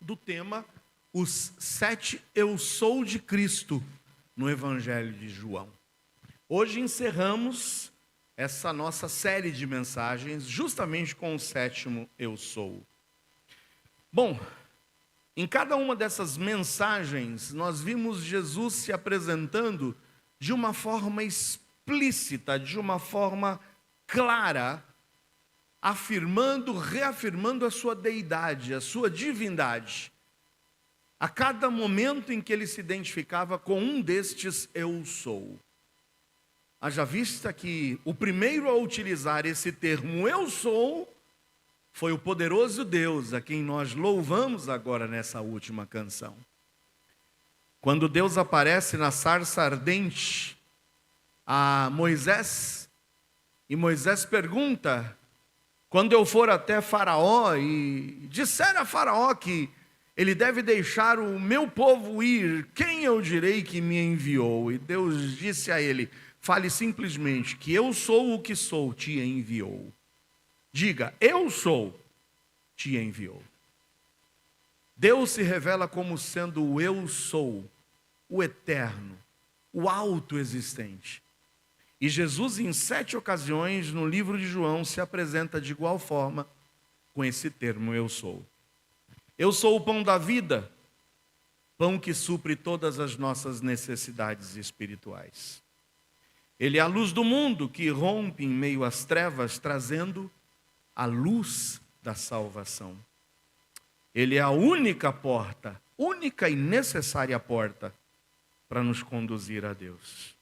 do tema Os 7 Eu Sou de Cristo no Evangelho de João. Hoje encerramos essa nossa série de mensagens justamente com o 7º Eu Sou. Bom, em cada uma dessas mensagens nós vimos Jesus se apresentando de uma forma explícita, de uma forma clara, afirmando, reafirmando a sua deidade, a sua divindade. A cada momento em que ele se identificava com um destes eu sou. Haja vista que o primeiro a utilizar esse termo eu sou foi o poderoso Deus, a quem nós louvamos agora nessa última canção. Quando Deus aparece na sarça ardente a Moisés, e Moisés pergunta: quando eu for até Faraó e disser a Faraó que ele deve deixar o meu povo ir, quem eu direi que me enviou? E Deus disse a ele: fale simplesmente que eu sou o que sou, te enviou. Diga, eu sou, te enviou. Deus se revela como sendo o eu sou, o eterno, o autoexistente. E Jesus, em 7 ocasiões, no livro de João, se apresenta de igual forma com esse termo eu sou. Eu sou o pão da vida, pão que supre todas as nossas necessidades espirituais. Ele é a luz do mundo que rompe em meio às trevas, trazendo a luz da salvação. Ele é a única porta, única e necessária porta para nos conduzir a Deus.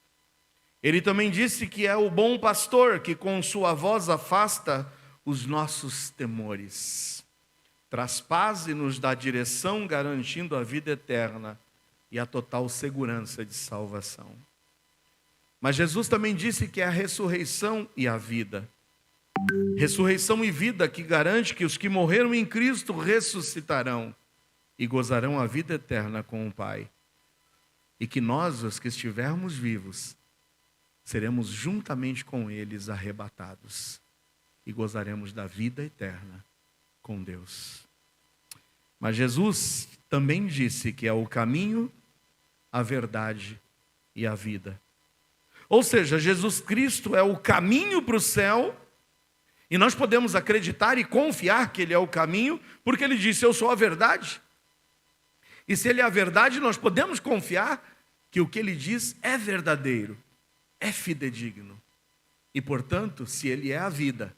Ele também disse que é o bom pastor que com sua voz afasta os nossos temores. Traz paz e nos dá direção, garantindo a vida eterna e a total segurança de salvação. Mas Jesus também disse que é a ressurreição e a vida. Ressurreição e vida que garante que os que morreram em Cristo ressuscitarão e gozarão a vida eterna com o Pai. E que nós, os que estivermos vivos, seremos juntamente com eles arrebatados e gozaremos da vida eterna com Deus. Mas Jesus também disse que é o caminho, a verdade e a vida. Ou seja, Jesus Cristo é o caminho para o céu, e nós podemos acreditar e confiar que Ele é o caminho, porque Ele disse, eu sou a verdade. E se Ele é a verdade, nós podemos confiar que o que Ele diz é verdadeiro, é fidedigno. E, portanto, se Ele é a vida,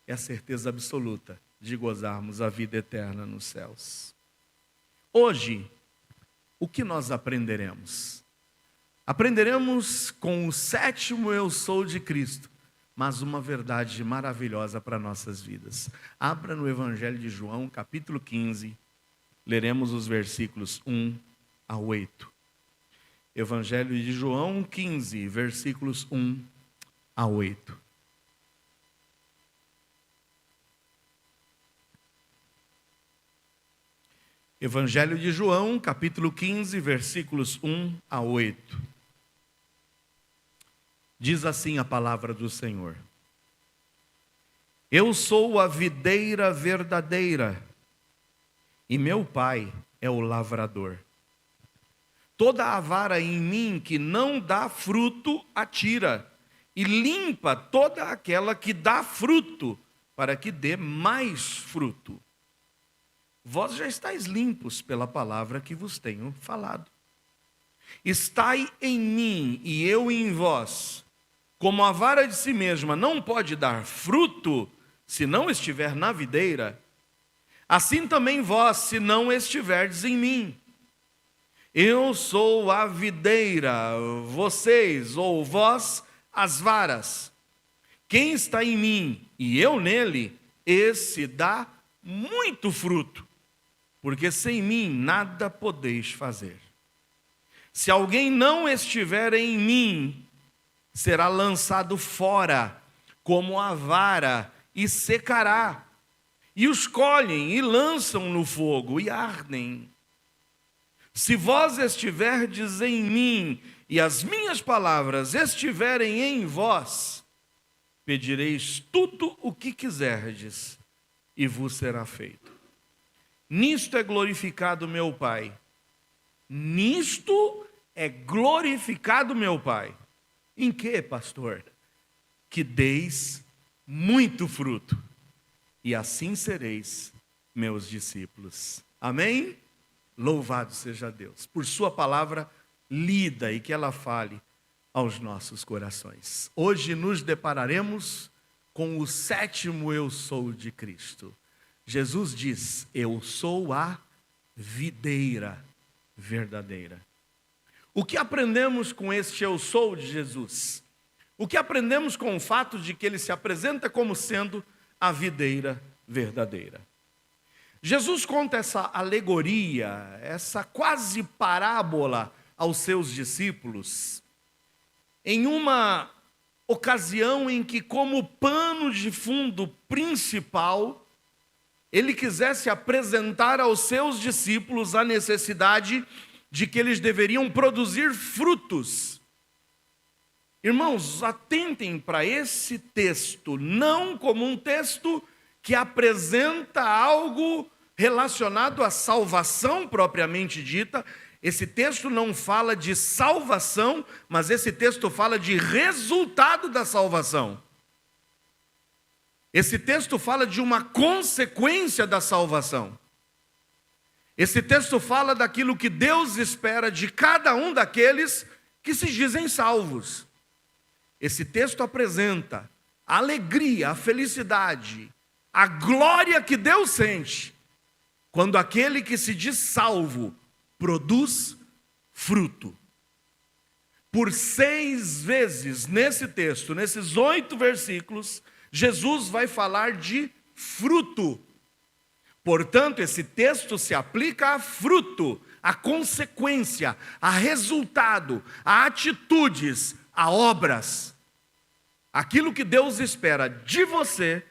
é a certeza absoluta de gozarmos a vida eterna nos céus. Hoje, o que nós aprenderemos? Aprenderemos com o 7º eu sou de Cristo, mas uma verdade maravilhosa para nossas vidas. Abra no Evangelho de João, capítulo 15, leremos os versículos 1 a 8. Evangelho de João 15, versículos 1 a 8. Evangelho de João, capítulo 15, versículos 1 a 8. Diz assim a palavra do Senhor: Eu sou a videira verdadeira, e meu Pai é o lavrador. Toda a vara em mim que não dá fruto, atira, e limpa toda aquela que dá fruto, para que dê mais fruto. Vós já estáis limpos pela palavra que vos tenho falado. Estai em mim e eu em vós. Como a vara de si mesma não pode dar fruto, se não estiver na videira, assim também vós, se não estiverdes em mim. Eu sou a videira, vocês ou vós as varas. Quem está em mim e eu nele, esse dá muito fruto. Porque sem mim nada podeis fazer. Se alguém não estiver em mim, será lançado fora, como a vara, e secará. E os colhem e lançam no fogo, e ardem. Se vós estiverdes em mim, e as minhas palavras estiverem em vós, pedireis tudo o que quiserdes, e vos será feito. Nisto é glorificado meu Pai. Nisto é glorificado meu Pai. Em que, pastor? Que deis muito fruto, e assim sereis meus discípulos. Amém? Louvado seja Deus por sua palavra lida e que ela fale aos nossos corações. Hoje nos depararemos com o 7º eu sou de Cristo. Jesus diz: eu sou a videira verdadeira. O que aprendemos com este eu sou de Jesus? O que aprendemos com o fato de que ele se apresenta como sendo a videira verdadeira? Jesus conta essa alegoria, essa quase parábola aos seus discípulos, em uma ocasião em que, como pano de fundo principal, ele quisesse apresentar aos seus discípulos a necessidade de que eles deveriam produzir frutos. Irmãos, atentem para esse texto, não como um texto que apresenta algo relacionado à salvação propriamente dita. Esse texto não fala de salvação, mas esse texto fala de resultado da salvação. Esse texto fala de uma consequência da salvação. Esse texto fala daquilo que Deus espera de cada um daqueles que se dizem salvos. Esse texto apresenta a alegria, a felicidade, a glória que Deus sente quando aquele que se diz salvo produz fruto. Por 6 vezes nesse texto, nesses 8 versículos, Jesus vai falar de fruto. Portanto, esse texto se aplica a fruto, a consequência, a resultado, a atitudes, a obras. Aquilo que Deus espera de você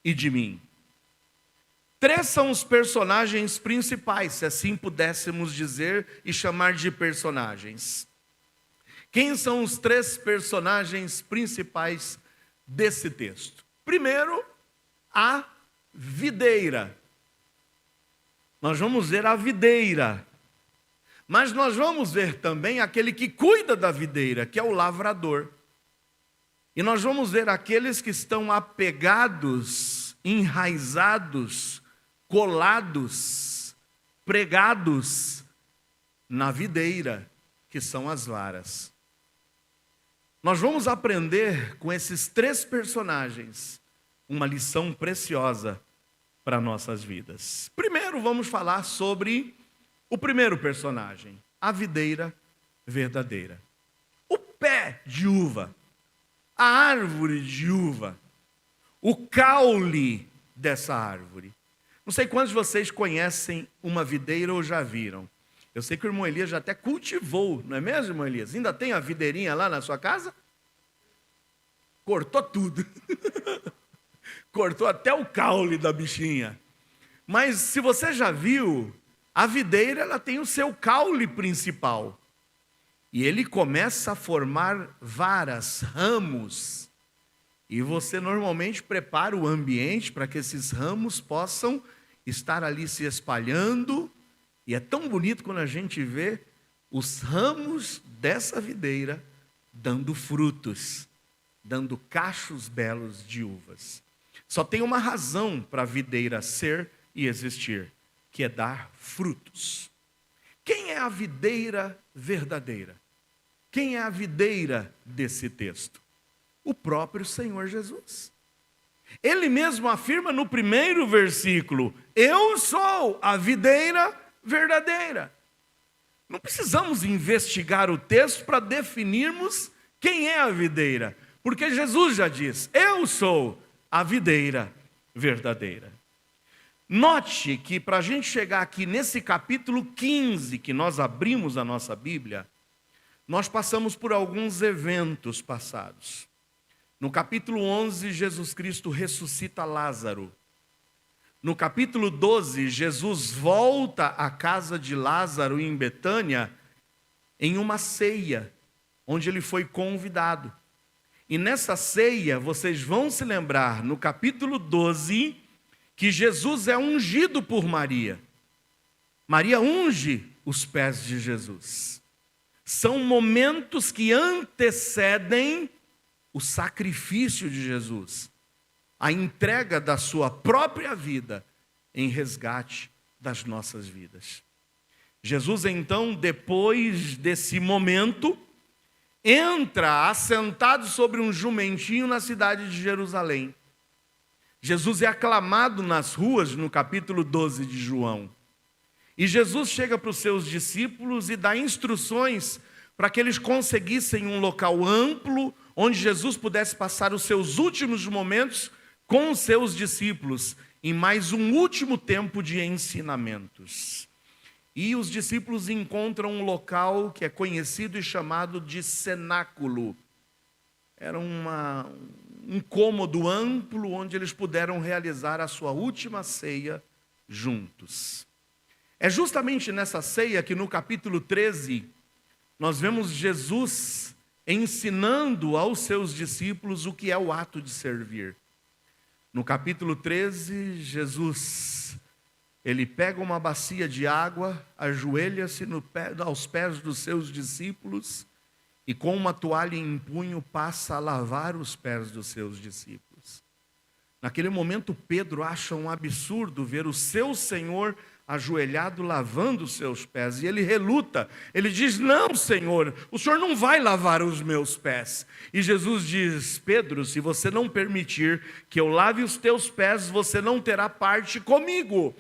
e de mim. 3 são os personagens principais, se assim pudéssemos dizer e chamar de personagens. Quem são os 3 personagens principais desse texto? Primeiro, a videira. Nós vamos ver a videira, mas nós vamos ver também aquele que cuida da videira, que é o lavrador. E nós vamos ver aqueles que estão apegados, enraizados, colados, pregados na videira, que são as varas. Nós vamos aprender com esses 3 personagens uma lição preciosa para nossas vidas. Primeiro vamos falar sobre o primeiro personagem, a videira verdadeira. O pé de uva, a árvore de uva, o caule dessa árvore. Não sei quantos de vocês conhecem uma videira ou já viram. Eu sei que o irmão Elias já até cultivou, não é mesmo, irmão Elias? Ainda tem a videirinha lá na sua casa? Cortou tudo. Cortou até o caule da bichinha. Mas se você já viu, a videira ela tem o seu caule principal. E ele começa a formar varas, ramos. E você normalmente prepara o ambiente para que esses ramos possam estar ali se espalhando. E é tão bonito quando a gente vê os ramos dessa videira dando frutos, dando cachos belos de uvas. Só tem uma razão para a videira ser e existir, que é dar frutos. Quem é a videira verdadeira? Quem é a videira desse texto? O próprio Senhor Jesus. Ele mesmo afirma no primeiro versículo: eu sou a videira verdadeira. Não precisamos investigar o texto para definirmos quem é a videira, porque Jesus já diz: eu sou a videira verdadeira. Note que para a gente chegar aqui nesse capítulo 15, que nós abrimos a nossa Bíblia, nós passamos por alguns eventos passados. No capítulo 11, Jesus Cristo ressuscita Lázaro. No capítulo 12, Jesus volta à casa de Lázaro em Betânia em uma ceia, onde ele foi convidado. E nessa ceia, vocês vão se lembrar, no capítulo 12, que Jesus é ungido por Maria. Maria unge os pés de Jesus. São momentos que antecedem o sacrifício de Jesus, a entrega da sua própria vida em resgate das nossas vidas. Jesus, então, depois desse momento, entra assentado sobre um jumentinho na cidade de Jerusalém. Jesus é aclamado nas ruas no capítulo 12 de João. E Jesus chega para os seus discípulos e dá instruções para que eles conseguissem um local amplo, onde Jesus pudesse passar os seus últimos momentos com os seus discípulos, em mais um último tempo de ensinamentos. E os discípulos encontram um local que é conhecido e chamado de cenáculo. Era um cômodo amplo onde eles puderam realizar a sua última ceia juntos. É justamente nessa ceia que no capítulo 13, nós vemos Jesus ensinando aos seus discípulos o que é o ato de servir. No capítulo 13, Jesus, ele pega uma bacia de água, ajoelha-se aos pés dos seus discípulos e com uma toalha em punho passa a lavar os pés dos seus discípulos. Naquele momento, Pedro acha um absurdo ver o seu Senhor ajoelhado lavando os seus pés, e ele reluta, ele diz: não, Senhor, o Senhor não vai lavar os meus pés. E Jesus diz: Pedro, se você não permitir que eu lave os teus pés, você não terá parte comigo.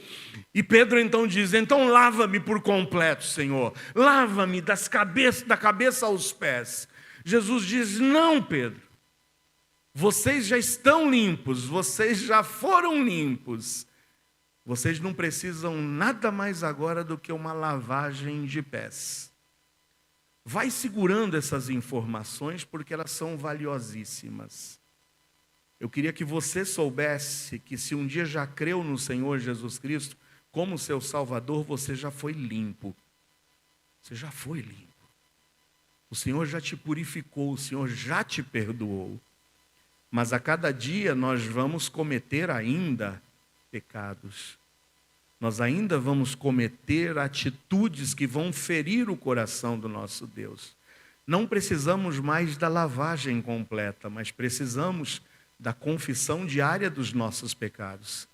E Pedro então diz: então lava-me por completo, Senhor, lava-me da cabeça aos pés. Jesus diz: não, Pedro, vocês já estão limpos, vocês já foram limpos. Vocês não precisam nada mais agora do que uma lavagem de pés. Vai segurando essas informações porque elas são valiosíssimas. Eu queria que você soubesse que se um dia já creu no Senhor Jesus Cristo como seu Salvador, você já foi limpo. Você já foi limpo. O Senhor já te purificou, o Senhor já te perdoou. Mas a cada dia nós vamos cometer ainda pecados. Nós ainda vamos cometer atitudes que vão ferir o coração do nosso Deus. Não precisamos mais da lavagem completa, mas precisamos da confissão diária dos nossos pecados,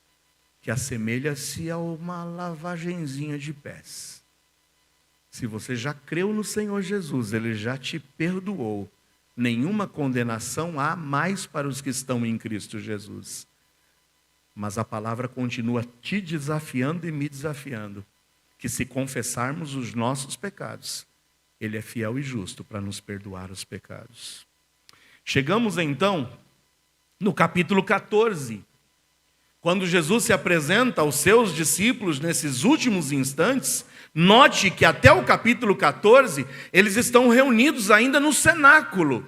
que assemelha-se a uma lavagenzinha de pés. Se você já creu no Senhor Jesus, Ele já te perdoou. Nenhuma condenação há mais para os que estão em Cristo Jesus. Mas a palavra continua te desafiando e me desafiando, que se confessarmos os nossos pecados, Ele é fiel e justo para nos perdoar os pecados. Chegamos então no capítulo 14, quando Jesus se apresenta aos seus discípulos nesses últimos instantes. Note que até o capítulo 14, eles estão reunidos ainda no cenáculo.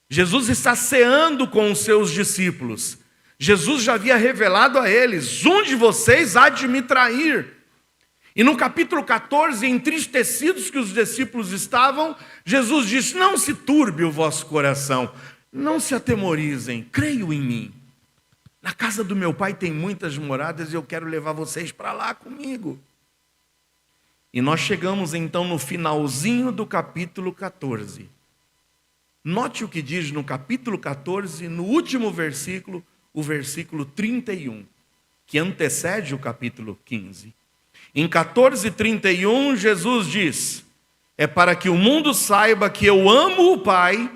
Jesus está ceando com os seus discípulos. Jesus já havia revelado a eles: um de vocês há de me trair. E no capítulo 14, entristecidos que os discípulos estavam, Jesus diz: não se turbe o vosso coração, não se atemorizem, creiam em mim. Na casa do meu pai tem muitas moradas e eu quero levar vocês para lá comigo. E nós chegamos então no finalzinho do capítulo 14. Note o que diz no capítulo 14, no último versículo, o versículo 31, que antecede o capítulo 15. Em 14:31, Jesus diz: é para que o mundo saiba que eu amo o Pai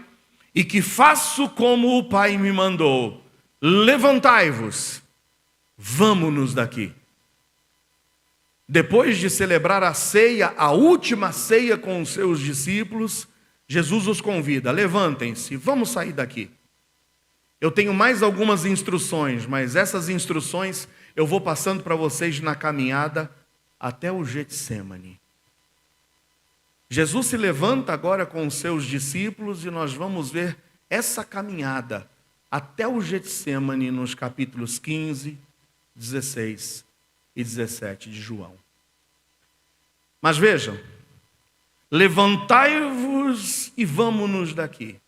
e que faço como o Pai me mandou. Levantai-vos, vamo-nos daqui. Depois de celebrar a ceia, a última ceia com os seus discípulos, Jesus os convida: levantem-se, vamos sair daqui. Eu tenho mais algumas instruções, mas essas instruções eu vou passando para vocês na caminhada até o Getsêmani. Jesus se levanta agora com os seus discípulos e nós vamos ver essa caminhada até o Getsêmani nos capítulos 15, 16 e 17 de João. Mas vejam, levantai-vos e vamo-nos daqui.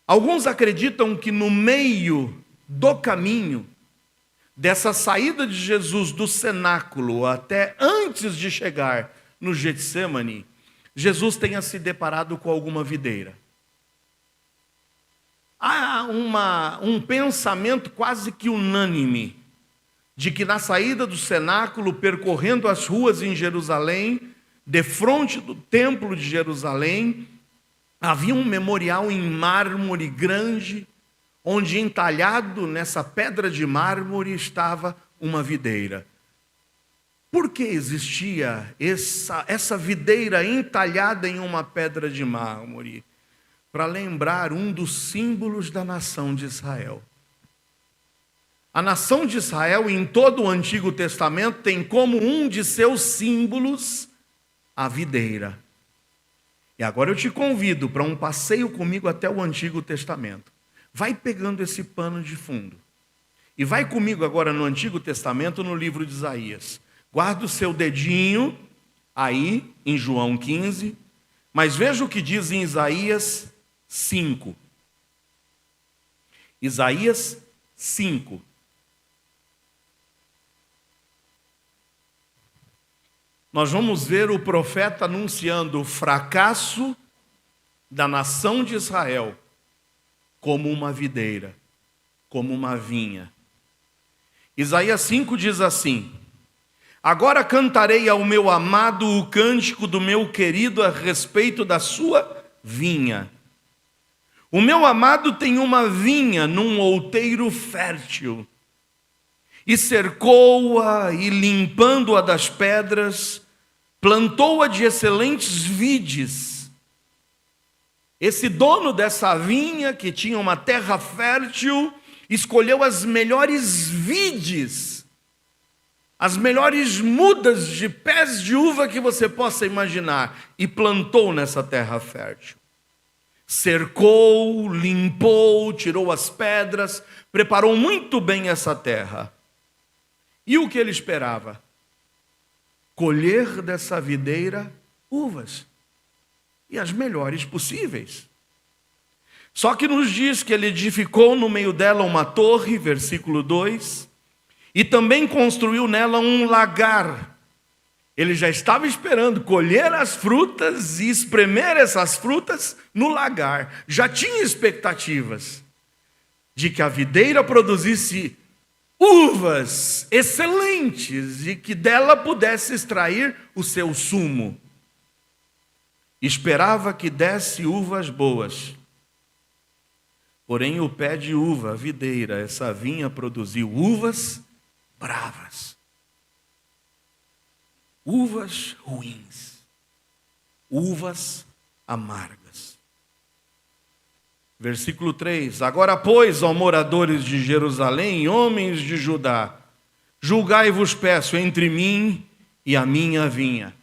Alguns acreditam que no meio do caminho, dessa saída de Jesus do cenáculo até antes de chegar no Getsemane, Jesus tenha se deparado com alguma videira. Há um pensamento quase que unânime de que na saída do cenáculo, percorrendo as ruas em Jerusalém, defronte do templo de Jerusalém, havia um memorial em mármore grande, onde entalhado nessa pedra de mármore estava uma videira. Por que existia essa videira entalhada em uma pedra de mármore? Para lembrar um dos símbolos da nação de Israel. A nação de Israel, em todo o Antigo Testamento, tem como um de seus símbolos a videira. E agora eu te convido para um passeio comigo até o Antigo Testamento. Vai pegando esse pano de fundo. E vai comigo agora no Antigo Testamento, no livro de Isaías. Guarda o seu dedinho aí em João 15, mas veja o que diz em Isaías 5. Isaías 5. Nós vamos ver o profeta anunciando o fracasso da nação de Israel como uma videira, como uma vinha. Isaías 5 diz assim: agora cantarei ao meu amado o cântico do meu querido a respeito da sua vinha. O meu amado tem uma vinha num outeiro fértil, e cercou-a e limpando-a das pedras, plantou-a de excelentes vides. Esse dono dessa vinha, que tinha uma terra fértil, escolheu as melhores vides, as melhores mudas de pés de uva que você possa imaginar, e plantou nessa terra fértil. Cercou, limpou, tirou as pedras, preparou muito bem essa terra. E o que ele esperava? Colher dessa videira uvas, e as melhores possíveis. Só que nos diz que ele edificou no meio dela uma torre, versículo 2, e também construiu nela um lagar. Ele já estava esperando colher as frutas e espremer essas frutas no lagar. Já tinha expectativas de que a videira produzisse uvas excelentes e que dela pudesse extrair o seu sumo. Esperava que desse uvas boas. Porém, o pé de uva, a videira, essa vinha produziu uvas bravas. Uvas ruins. Uvas amargas. Versículo 3: agora, pois, ó moradores de Jerusalém, homens de Judá, julgai-vos, peço, entre mim e a minha vinha.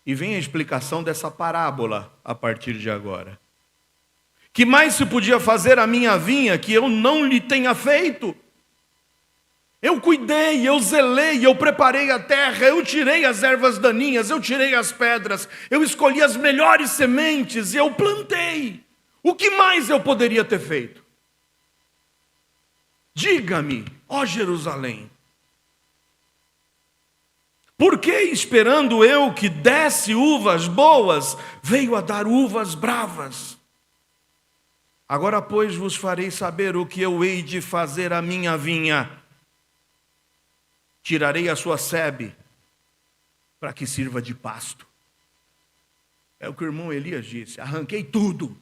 E vem a explicação dessa parábola a partir de agora. Que mais se podia fazer à minha vinha que eu não lhe tenha feito? Eu cuidei, eu zelei, eu preparei a terra, eu tirei as ervas daninhas, eu tirei as pedras, eu escolhi as melhores sementes e eu plantei. O que mais eu poderia ter feito? Diga-me, ó Jerusalém, por que, esperando eu que desse uvas boas, veio a dar uvas bravas? Agora, pois, vos farei saber o que eu hei de fazer à minha vinha. Tirarei a sua sebe, para que sirva de pasto. É o que o irmão Elias disse: arranquei tudo.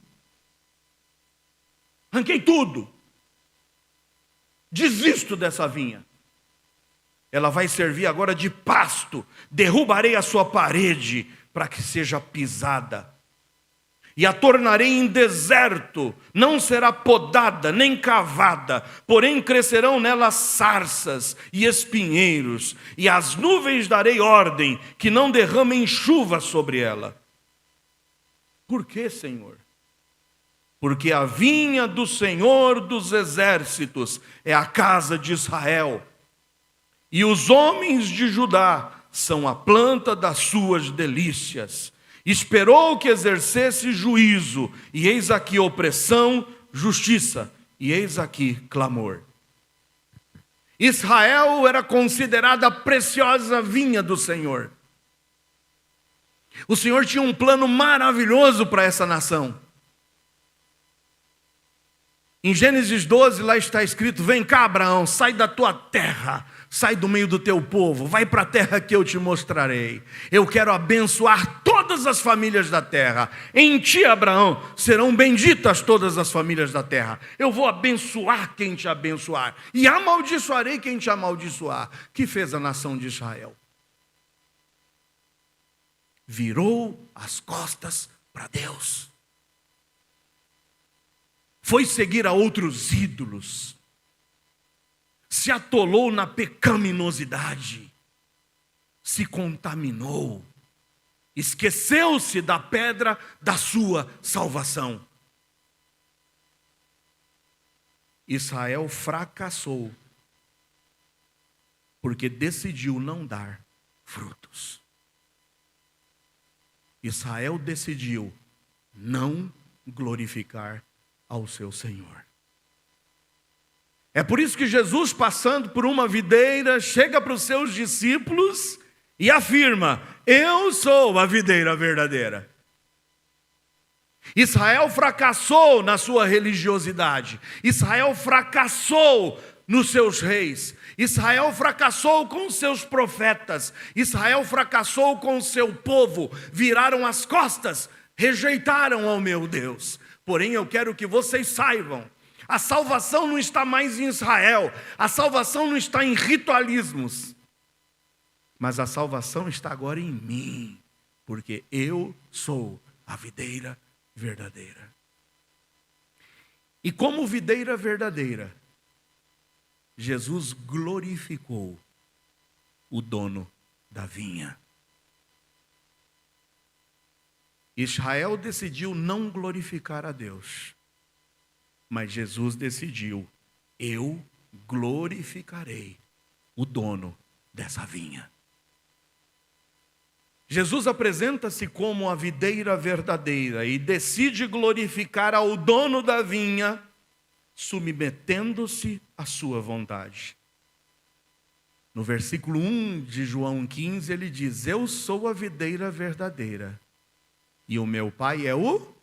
Arranquei tudo. Desisto dessa vinha. Ela vai servir agora de pasto. Derrubarei a sua parede para que seja pisada. E a tornarei em deserto. Não será podada nem cavada. Porém crescerão nela sarças e espinheiros. E às nuvens darei ordem que não derramem chuva sobre ela. Por que, Senhor? Porque a vinha do Senhor dos exércitos é a casa de Israel. E os homens de Judá são a planta das suas delícias. Esperou que exercesse juízo, e eis aqui opressão, justiça, e eis aqui clamor. Israel era considerada a preciosa vinha do Senhor. O Senhor tinha um plano maravilhoso para essa nação. Em Gênesis 12, lá está escrito: vem cá, Abraão, sai da tua terra, sai do meio do teu povo, vai para a terra que eu te mostrarei. Eu quero abençoar todas as famílias da terra. Em ti, Abraão, serão benditas todas as famílias da terra. Eu vou abençoar quem te abençoar, e amaldiçoarei quem te amaldiçoar. Que fez a nação de Israel? Virou as costas para Deus. Foi seguir a outros ídolos. Se atolou na pecaminosidade. Se contaminou. Esqueceu-se da pedra da sua salvação. Israel fracassou porque decidiu não dar frutos. Israel decidiu não glorificar ao seu Senhor. É por isso que Jesus, passando por uma videira, chega para os seus discípulos e afirma: eu sou a videira verdadeira. Israel fracassou na sua religiosidade. Israel fracassou nos seus reis. Israel fracassou com os seus profetas. Israel fracassou com o seu povo. Viraram as costas, rejeitaram ao meu Deus. Porém, eu quero que vocês saibam: a salvação não está mais em Israel. A salvação não está em ritualismos. Mas a salvação está agora em mim. Porque eu sou a videira verdadeira. E como videira verdadeira, Jesus glorificou o dono da vinha. Israel decidiu não glorificar a Deus, mas Jesus decidiu: eu glorificarei o dono dessa vinha. Jesus apresenta-se como a videira verdadeira e decide glorificar ao dono da vinha, submetendo-se à sua vontade. No versículo 1 de João 15, ele diz: eu sou a videira verdadeira e o meu pai é o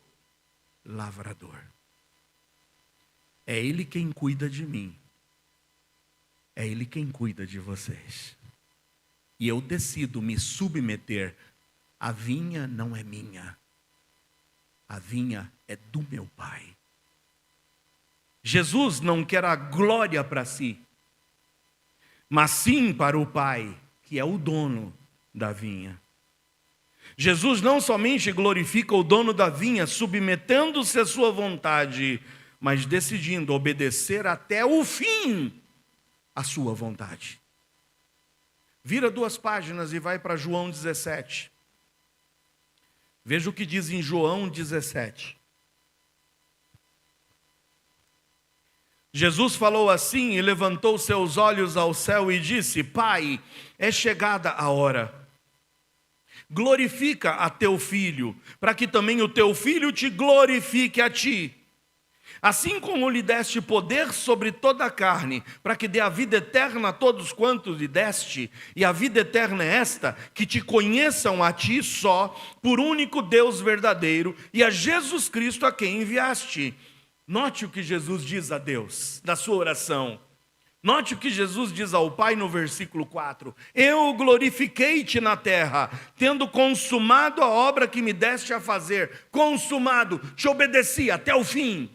lavrador. É ele quem cuida de mim. É ele quem cuida de vocês. E eu decido me submeter. A vinha não é minha. A vinha é do meu pai. Jesus não quer a glória para si, mas sim para o Pai, que é o dono da vinha. Jesus não somente glorifica o dono da vinha, submetendo-se à sua vontade, mas decidindo obedecer até o fim à sua vontade. Vira 2 páginas e vai para João 17. Veja o que diz em João 17. Jesus falou assim e levantou seus olhos ao céu e disse: Pai, é chegada a hora. Glorifica a teu filho, para que também o teu filho te glorifique a ti. Assim como lhe deste poder sobre toda a carne, para que dê a vida eterna a todos quantos lhe deste, e a vida eterna é esta, que te conheçam a ti só, por único Deus verdadeiro, e a Jesus Cristo a quem enviaste. Note o que Jesus diz a Deus, na sua oração. Note o que Jesus diz ao Pai no versículo 4. Eu glorifiquei-te na terra, tendo consumado a obra que me deste a fazer. Consumado, te obedeci até o fim.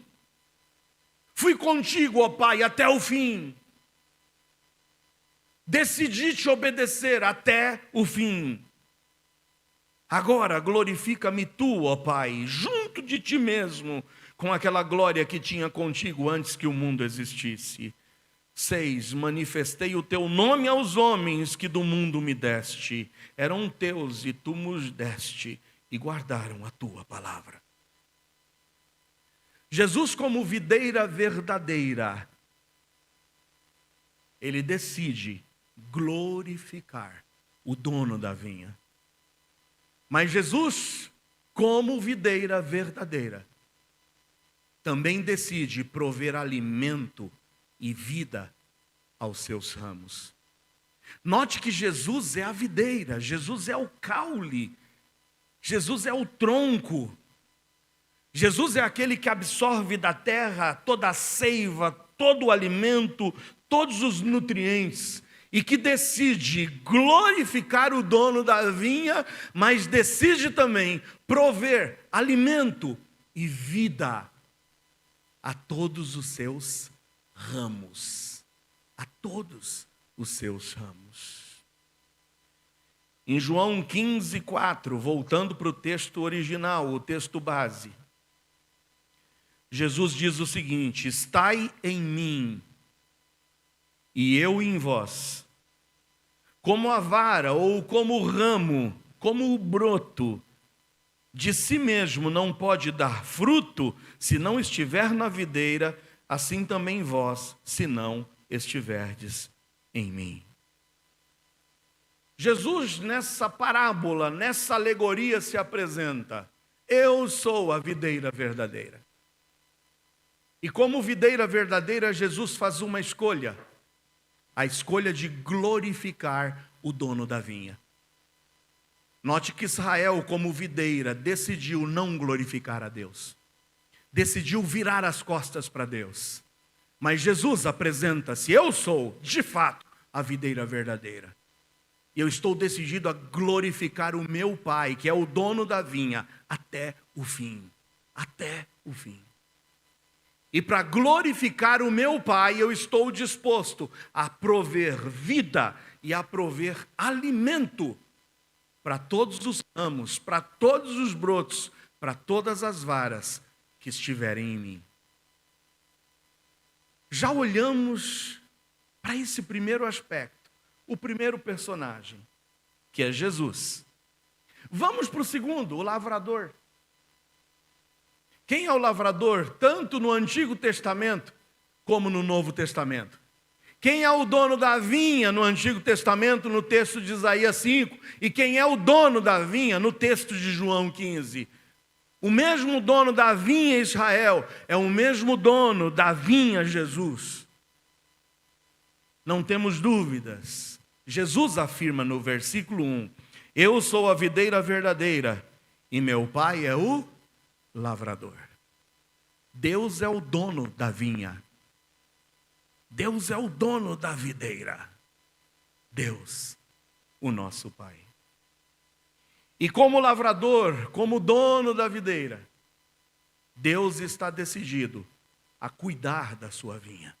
Fui contigo, ó Pai, até o fim. Decidi te obedecer até o fim. Agora glorifica-me tu, ó Pai, junto de ti mesmo, com aquela glória que tinha contigo antes que o mundo existisse. 6. Manifestei o teu nome aos homens que do mundo me deste. Eram teus e tu nos deste, e guardaram a tua palavra. Jesus, como videira verdadeira, ele decide glorificar o dono da vinha. Mas Jesus, como videira verdadeira, também decide prover alimento e vida aos seus ramos. Note que Jesus é a videira, Jesus é o caule, Jesus é o tronco. Jesus é aquele que absorve da terra toda a seiva, todo o alimento, todos os nutrientes, e que decide glorificar o dono da vinha, mas decide também prover alimento e vida a todos os seus ramos. A todos os seus ramos. Em João 15:4, voltando para o texto original, o texto base, Jesus diz o seguinte: estai em mim e eu em vós. Como a vara ou como o ramo, como o broto, de si mesmo não pode dar fruto se não estiver na videira, assim também vós, se não estiverdes em mim. Jesus, nessa parábola, nessa alegoria, se apresenta: eu sou a videira verdadeira. E como videira verdadeira, Jesus faz uma escolha, a escolha de glorificar o dono da vinha. Note que Israel, como videira, decidiu não glorificar a Deus, decidiu virar as costas para Deus. Mas Jesus apresenta-se: eu sou, de fato, a videira verdadeira. E eu estou decidido a glorificar o meu Pai, que é o dono da vinha, até o fim. Até o fim. E para glorificar o meu Pai, eu estou disposto a prover vida e a prover alimento para todos os ramos, para todos os brotos, para todas as varas que estiverem em mim. Já olhamos para esse primeiro aspecto, o primeiro personagem, que é Jesus. Vamos para o segundo, o lavrador. Quem é o lavrador, tanto no Antigo Testamento como no Novo Testamento? Quem é o dono da vinha no Antigo Testamento, no texto de Isaías 5? E quem é o dono da vinha no texto de João 15? O mesmo dono da vinha Israel é o mesmo dono da vinha Jesus. Não temos dúvidas. Jesus afirma no versículo 1: eu sou a videira verdadeira e meu Pai é o lavrador. Deus é o dono da vinha. Deus é o dono da videira. Deus, o nosso Pai. E como lavrador, como dono da videira, Deus está decidido a cuidar da sua vinha.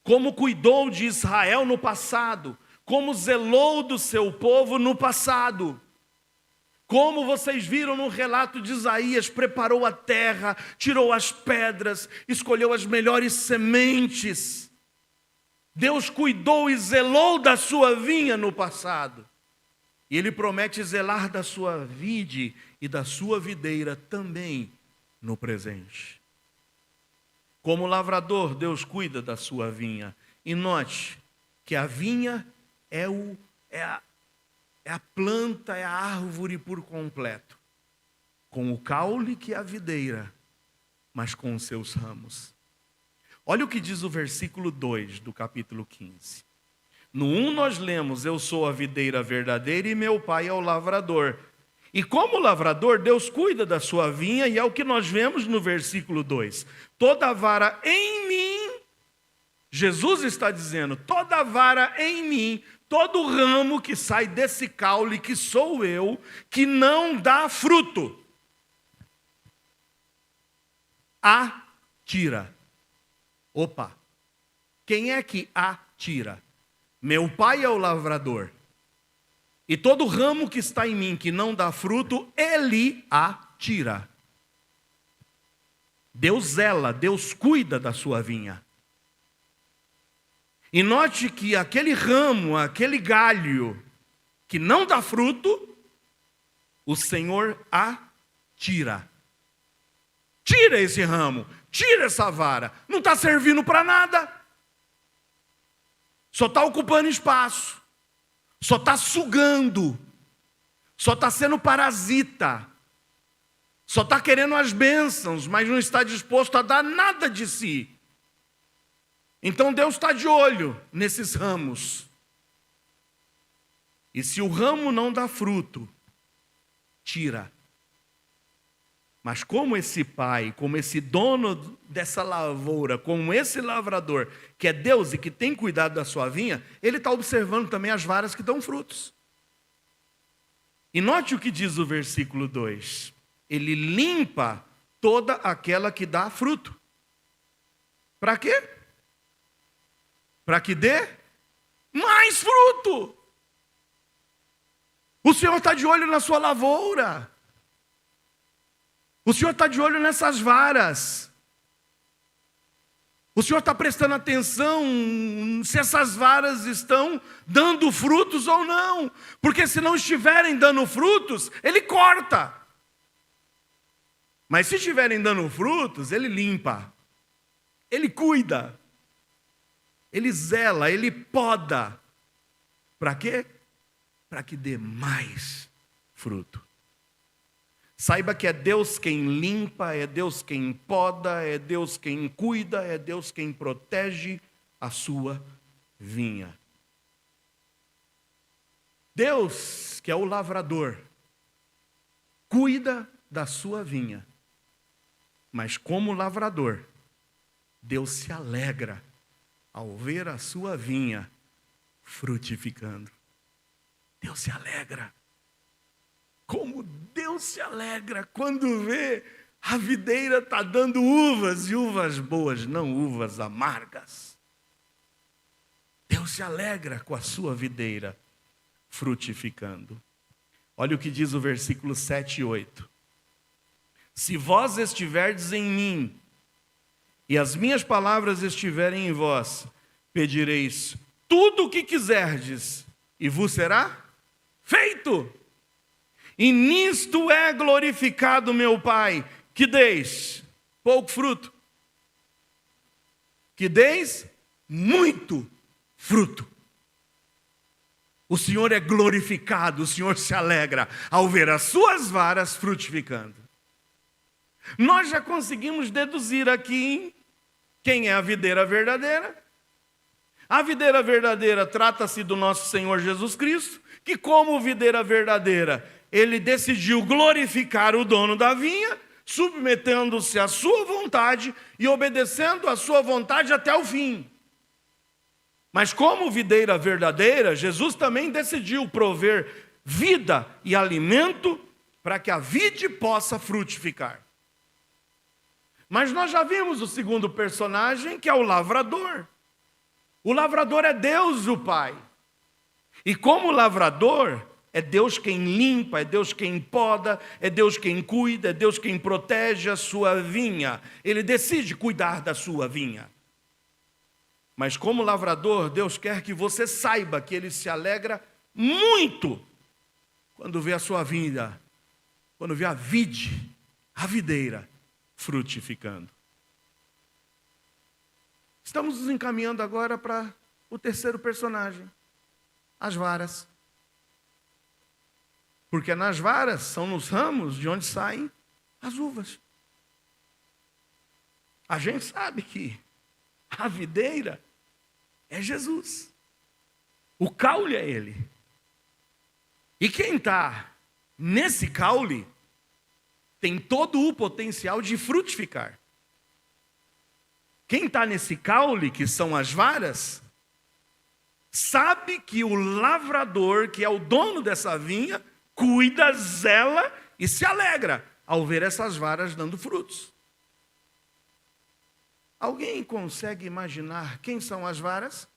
Como cuidou de Israel no passado, como zelou do seu povo no passado. Como vocês viram no relato de Isaías, preparou a terra, tirou as pedras, escolheu as melhores sementes. Deus cuidou e zelou da sua vinha no passado. E Ele promete zelar da sua vide e da sua videira também no presente. Como lavrador, Deus cuida da sua vinha. E note que a vinha é a planta, é a árvore por completo, com o caule que é a videira, mas com os seus ramos. Olha o que diz o versículo 2 do capítulo 15. No 1 nós lemos: eu sou a videira verdadeira e meu Pai é o lavrador. E como lavrador, Deus cuida da sua vinha, e é o que nós vemos no versículo 2. Toda vara em mim, Jesus está dizendo, toda vara em mim, todo ramo que sai desse caule, que sou eu, que não dá fruto, atira. Opa, quem é que atira? Meu Pai é o lavrador. E todo ramo que está em mim, que não dá fruto, Ele atira. Deus zela, Deus cuida da sua vinha. E note que aquele ramo, aquele galho que não dá fruto, o Senhor atira. Tira esse ramo, tira essa vara. Não está servindo para nada. Só está ocupando espaço. Só está sugando. Só está sendo parasita. Só está querendo as bênçãos, mas não está disposto a dar nada de si. Então Deus está de olho nesses ramos. E se o ramo não dá fruto, tira. Mas como esse pai, como esse dono dessa lavoura, como esse lavrador, que é Deus e que tem cuidado da sua vinha, ele está observando também as varas que dão frutos. E note o que diz o versículo 2. Ele limpa toda aquela que dá fruto. Para quê? Para que dê mais fruto. O Senhor está de olho na sua lavoura. O Senhor está de olho nessas varas. O Senhor está prestando atenção se essas varas estão dando frutos ou não. Porque se não estiverem dando frutos, Ele corta. Mas se estiverem dando frutos, Ele limpa. Ele cuida. Ele zela, Ele poda. Para quê? Para que dê mais fruto. Saiba que é Deus quem limpa, é Deus quem poda, é Deus quem cuida, é Deus quem protege a sua vinha. Deus, que é o lavrador, cuida da sua vinha. Mas como lavrador, Deus se alegra ao ver a sua vinha frutificando. Deus se alegra. Como Deus se alegra quando vê a videira está dando uvas, e uvas boas, não uvas amargas. Deus se alegra com a sua videira frutificando. Olha o que diz o versículo 7 e 8. Se vós estiverdes em mim, e as minhas palavras estiverem em vós, pedireis tudo o que quiserdes, e vos será feito. E nisto é glorificado meu Pai, que deis pouco fruto, que deis muito fruto. O Senhor é glorificado, o Senhor se alegra ao ver as suas varas frutificando. Nós já conseguimos deduzir aqui quem é a videira verdadeira. A videira verdadeira trata-se do nosso Senhor Jesus Cristo, que como videira verdadeira, Ele decidiu glorificar o dono da vinha, submetendo-se à sua vontade e obedecendo à sua vontade até o fim. Mas como videira verdadeira, Jesus também decidiu prover vida e alimento para que a vide possa frutificar. Mas nós já vimos o segundo personagem, que é o lavrador. O lavrador é Deus, o Pai. E como lavrador, é Deus quem limpa, é Deus quem poda, é Deus quem cuida, é Deus quem protege a sua vinha. Ele decide cuidar da sua vinha. Mas como lavrador, Deus quer que você saiba que Ele se alegra muito quando vê a sua vinha, quando vê a vide, a videira, frutificando. Estamos nos encaminhando agora para o terceiro personagem, as varas. Porque nas varas são nos ramos de onde saem as uvas. A gente sabe que a videira é Jesus. O caule é Ele. E quem está nesse caule tem todo o potencial de frutificar. Quem está nesse caule, que são as varas, sabe que o lavrador, que é o dono dessa vinha, cuida, zela e se alegra ao ver essas varas dando frutos. Alguém consegue imaginar quem são as varas?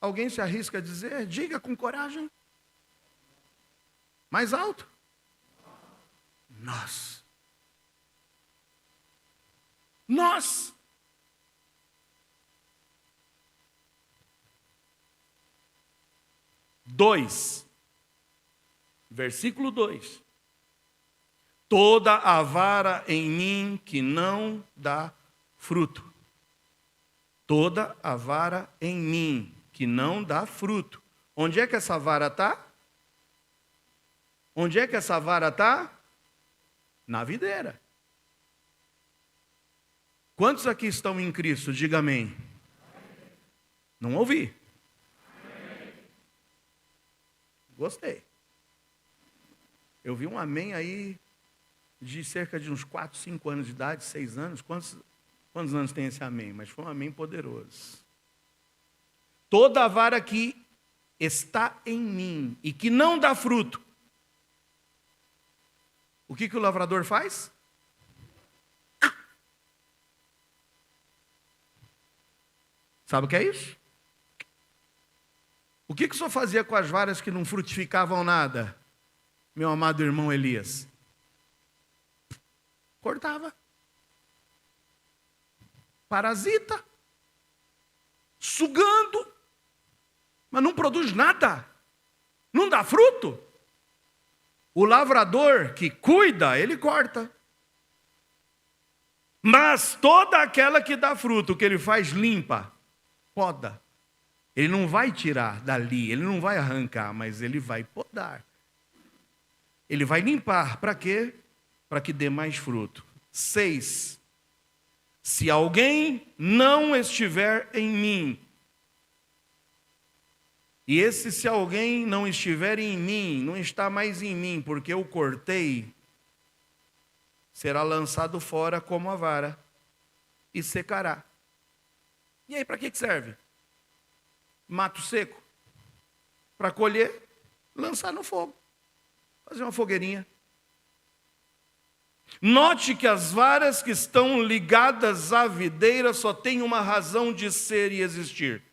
Alguém se arrisca a dizer? Diga com coragem. Mais alto. Nós. Nós. Versículo 2. Toda a vara em mim que não dá fruto. Toda a vara em mim que não dá fruto. Onde é que essa vara está? Onde é que essa vara está? Na videira. Quantos aqui estão em Cristo? Diga amém. Não ouvi. Gostei. Eu vi um amém aí de cerca de uns 4, 5 anos de idade, 6 anos. Quantos anos tem esse amém? Mas foi um amém poderoso. Toda a vara que está em mim e que não dá fruto, o que o lavrador faz? Sabe o que é isso? O que o senhor fazia com as varas que não frutificavam nada, meu amado irmão Elias? Cortava. Parasita. Sugando. Mas não produz nada. Não dá fruto. O lavrador que cuida, ele corta. Mas toda aquela que dá fruto, o que ele faz? Limpa. Poda. Ele não vai tirar dali, ele não vai arrancar, mas ele vai podar. Ele vai limpar, para quê? Para que dê mais fruto. 6. Se alguém não estiver em mim, e esse se alguém não estiver em mim, não está mais em mim, porque eu cortei, será lançado fora como a vara e secará. E aí, para que serve? Mato seco. Para colher, lançar no fogo. Fazer uma fogueirinha. Note que as varas que estão ligadas à videira só têm uma razão de ser e existir.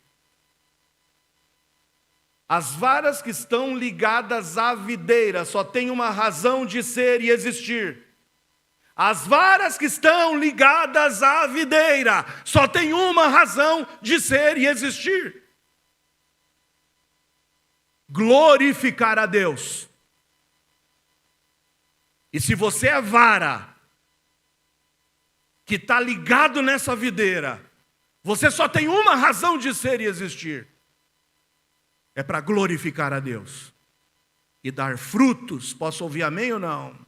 As varas que estão ligadas à videira só têm uma razão de ser e existir. As varas que estão ligadas à videira só têm uma razão de ser e existir. Glorificar a Deus. E se você é vara que está ligado nessa videira, você só tem uma razão de ser e existir. É para glorificar a Deus e dar frutos. Posso ouvir amém ou não?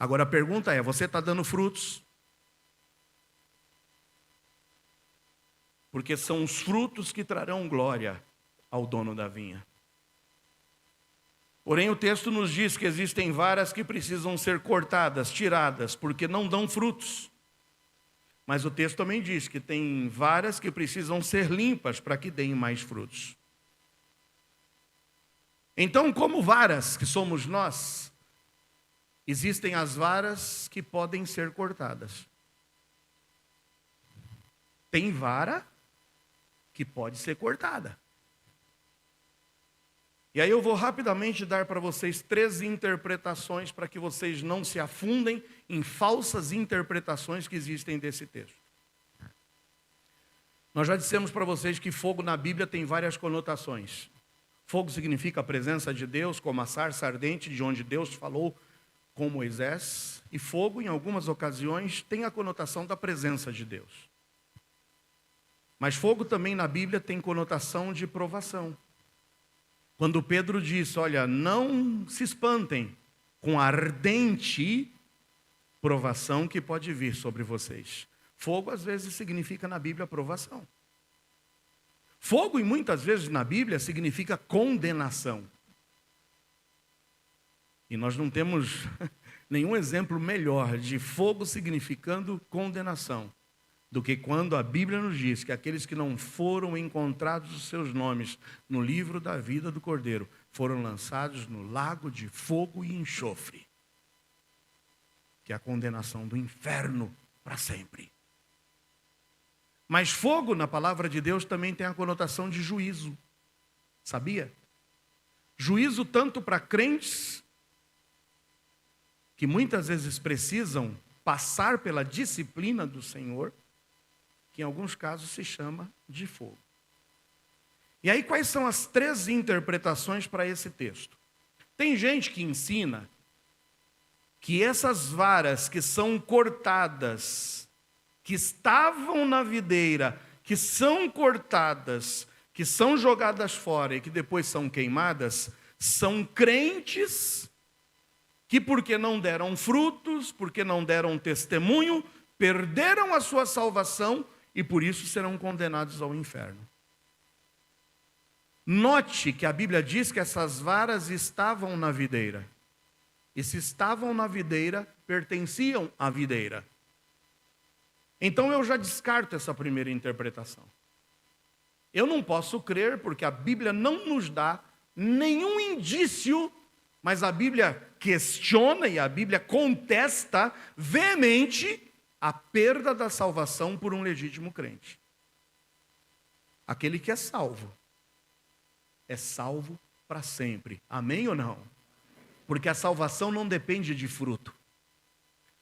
Agora a pergunta é, você está dando frutos? Porque são os frutos que trarão glória ao dono da vinha. Porém, o texto nos diz que existem varas que precisam ser cortadas, tiradas, porque não dão frutos. Mas o texto também diz que tem varas que precisam ser limpas para que deem mais frutos. Então, como varas que somos nós, existem as varas que podem ser cortadas. Tem vara que pode ser cortada. E aí eu vou rapidamente dar para vocês 3 interpretações para que vocês não se afundem em falsas interpretações que existem desse texto. Nós já dissemos para vocês que fogo na Bíblia tem várias conotações. Fogo significa a presença de Deus, como a sarça ardente de onde Deus falou com Moisés. E fogo, em algumas ocasiões, tem a conotação da presença de Deus. Mas fogo também na Bíblia tem conotação de provação. Quando Pedro diz, olha, não se espantem com a ardente provação que pode vir sobre vocês. Fogo, às vezes, significa na Bíblia provação. Fogo, e muitas vezes na Bíblia, significa condenação. E nós não temos nenhum exemplo melhor de fogo significando condenação do que quando a Bíblia nos diz que aqueles que não foram encontrados os seus nomes no livro da vida do Cordeiro foram lançados no lago de fogo e enxofre, que é a condenação do inferno para sempre. Mas fogo, na palavra de Deus, também tem a conotação de juízo. Sabia? Juízo tanto para crentes, que muitas vezes precisam passar pela disciplina do Senhor, que em alguns casos se chama de fogo. E aí, quais são as 3 interpretações para esse texto? Tem gente que ensina que essas varas que são cortadas, que estavam na videira, que são cortadas, que são jogadas fora e que depois são queimadas, são crentes que, porque não deram frutos, porque não deram testemunho, perderam a sua salvação e por isso serão condenados ao inferno. Note que a Bíblia diz que essas varas estavam na videira. E se estavam na videira, pertenciam à videira. Então eu já descarto essa primeira interpretação. Eu não posso crer porque a Bíblia não nos dá nenhum indício, mas a Bíblia questiona e a Bíblia contesta veemente a perda da salvação por um legítimo crente. Aquele que é salvo para sempre. Amém ou não? Porque a salvação não depende de fruto.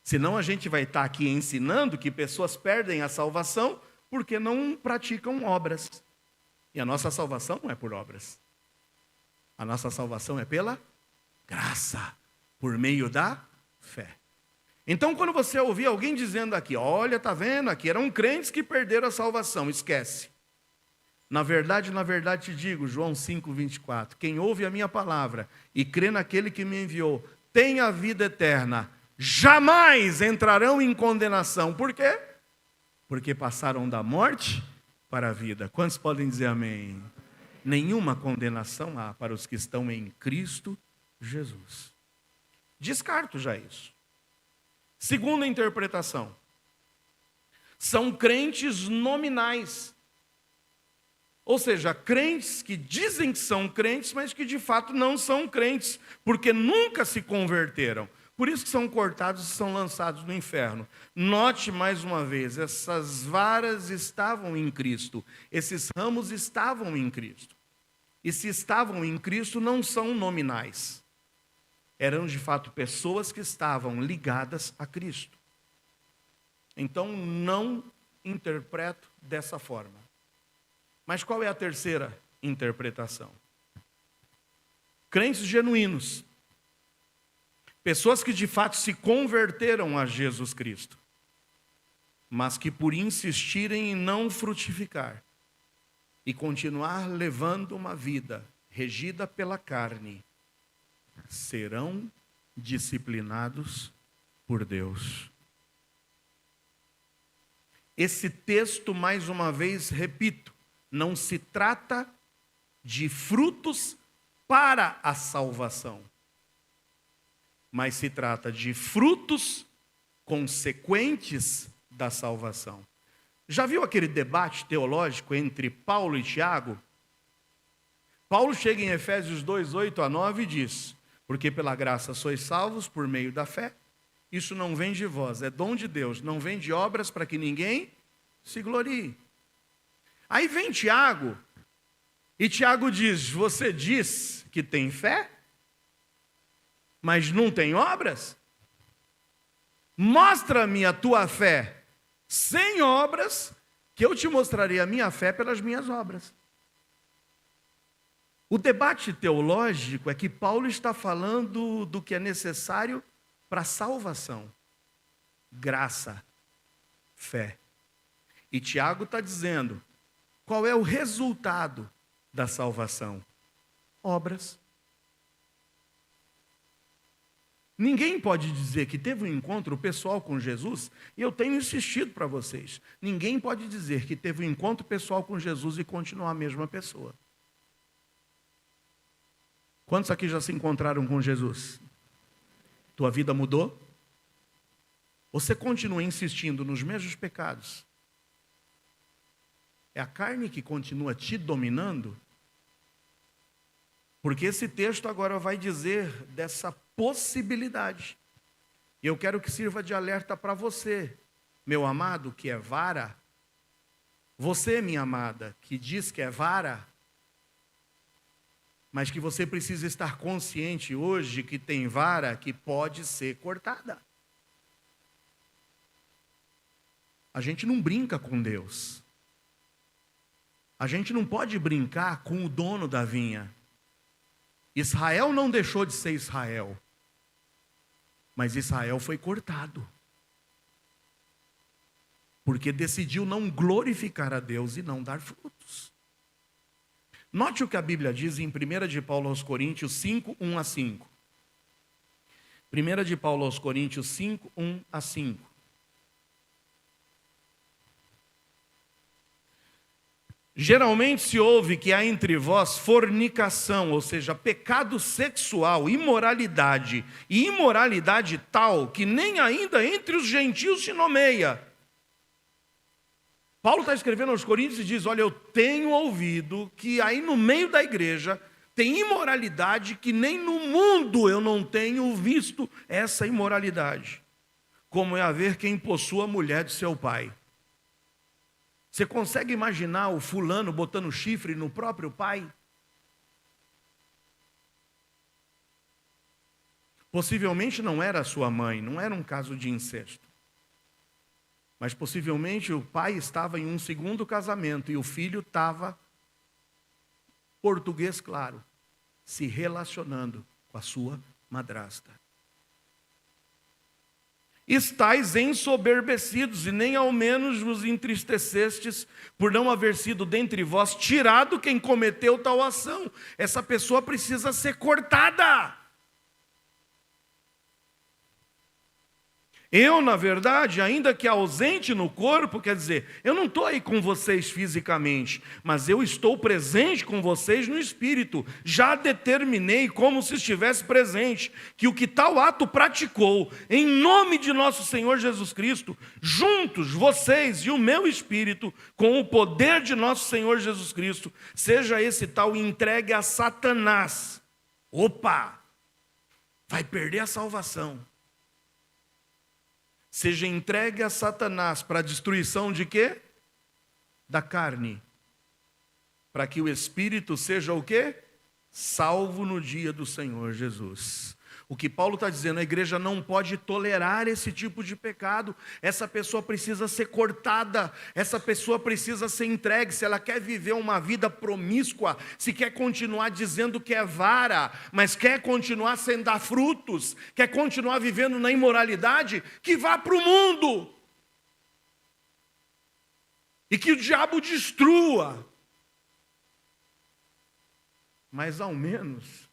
Senão a gente vai estar aqui ensinando que pessoas perdem a salvação porque não praticam obras. E a nossa salvação não é por obras. A nossa salvação é pela graça, por meio da fé. Então, quando você ouvir alguém dizendo aqui, olha, está vendo, aqui eram crentes que perderam a salvação, esquece. Na verdade te digo, João 5:24, quem ouve a minha palavra e crê naquele que me enviou, tem a vida eterna, jamais entrarão em condenação. Por quê? Porque passaram da morte para a vida. Quantos podem dizer amém? Nenhuma condenação há para os que estão em Cristo Jesus. Descarto já isso. Segunda interpretação. São crentes nominais. Ou seja, crentes que dizem que são crentes, mas que de fato não são crentes, porque nunca se converteram. Por isso que são cortados e são lançados no inferno. Note mais uma vez, essas varas estavam em Cristo, esses ramos estavam em Cristo. E se estavam em Cristo, não são nominais. Eram de fato pessoas que estavam ligadas a Cristo. Então não interpreto dessa forma. Mas qual é a terceira interpretação? Crentes genuínos. Pessoas que de fato se converteram a Jesus Cristo, mas que por insistirem em não frutificar e continuar levando uma vida regida pela carne, serão disciplinados por Deus. Esse texto, mais uma vez, repito, não se trata de frutos para a salvação, mas se trata de frutos consequentes da salvação. Já viu aquele debate teológico entre Paulo e Tiago? Paulo chega em Efésios 2:8-9 e diz: porque pela graça sois salvos por meio da fé. Isso não vem de vós, é dom de Deus, não vem de obras para que ninguém se glorie. Aí vem Tiago, e Tiago diz: você diz que tem fé, mas não tem obras? Mostra-me a tua fé sem obras, que eu te mostrarei a minha fé pelas minhas obras. O debate teológico é que Paulo está falando do que é necessário para a salvação: graça, fé. E Tiago está dizendo: qual é o resultado da salvação? Obras. Ninguém pode dizer que teve um encontro pessoal com Jesus, e eu tenho insistido para vocês, ninguém pode dizer que teve um encontro pessoal com Jesus e continuar a mesma pessoa. Quantos aqui já se encontraram com Jesus? Tua vida mudou? Você continua insistindo nos mesmos pecados? É a carne que continua te dominando? Porque esse texto agora vai dizer dessa possibilidade. E eu quero que sirva de alerta para você, meu amado, que é vara. Você, minha amada, que diz que é vara, mas que você precisa estar consciente hoje que tem vara que pode ser cortada. A gente não brinca com Deus. A gente não pode brincar com o dono da vinha. Israel não deixou de ser Israel, mas Israel foi cortado, porque decidiu não glorificar a Deus e não dar frutos. Note o que a Bíblia diz em 1 de Paulo aos Coríntios 5, 1-5. 1 de Paulo aos Coríntios 5, 1-5. Geralmente se ouve que há entre vós fornicação, ou seja, pecado sexual, imoralidade, e imoralidade tal que nem ainda entre os gentios se nomeia. Paulo está escrevendo aos Coríntios e diz: olha, eu tenho ouvido que aí no meio da igreja tem imoralidade que nem no mundo eu não tenho visto essa imoralidade. Como é haver quem possua a mulher de seu pai. Você consegue imaginar o fulano botando chifre no próprio pai? Possivelmente não era a sua mãe, não era um caso de incesto. Mas possivelmente o pai estava em um segundo casamento e o filho estava, português claro, se relacionando com a sua madrasta. Estais ensoberbecidos, e nem ao menos vos entristecestes por não haver sido dentre vós tirado quem cometeu tal ação. Essa pessoa precisa ser cortada. Eu, na verdade, ainda que ausente no corpo, quer dizer, eu não estou aí com vocês fisicamente, mas eu estou presente com vocês no espírito. Já determinei, como se estivesse presente, que o que tal ato praticou, em nome de nosso Senhor Jesus Cristo, juntos, vocês e o meu espírito, com o poder de nosso Senhor Jesus Cristo, seja esse tal entregue a Satanás. Opa! Vai perder a salvação. Seja entregue a Satanás para a destruição de quê? Da carne. Para que o espírito seja o quê? Salvo no dia do Senhor Jesus. O que Paulo está dizendo, a igreja não pode tolerar esse tipo de pecado. Essa pessoa precisa ser cortada, essa pessoa precisa ser entregue. Se ela quer viver uma vida promíscua, se quer continuar dizendo que é vara, mas quer continuar sem dar frutos, quer continuar vivendo na imoralidade, que vá para o mundo. E que o diabo destrua. Mas ao menos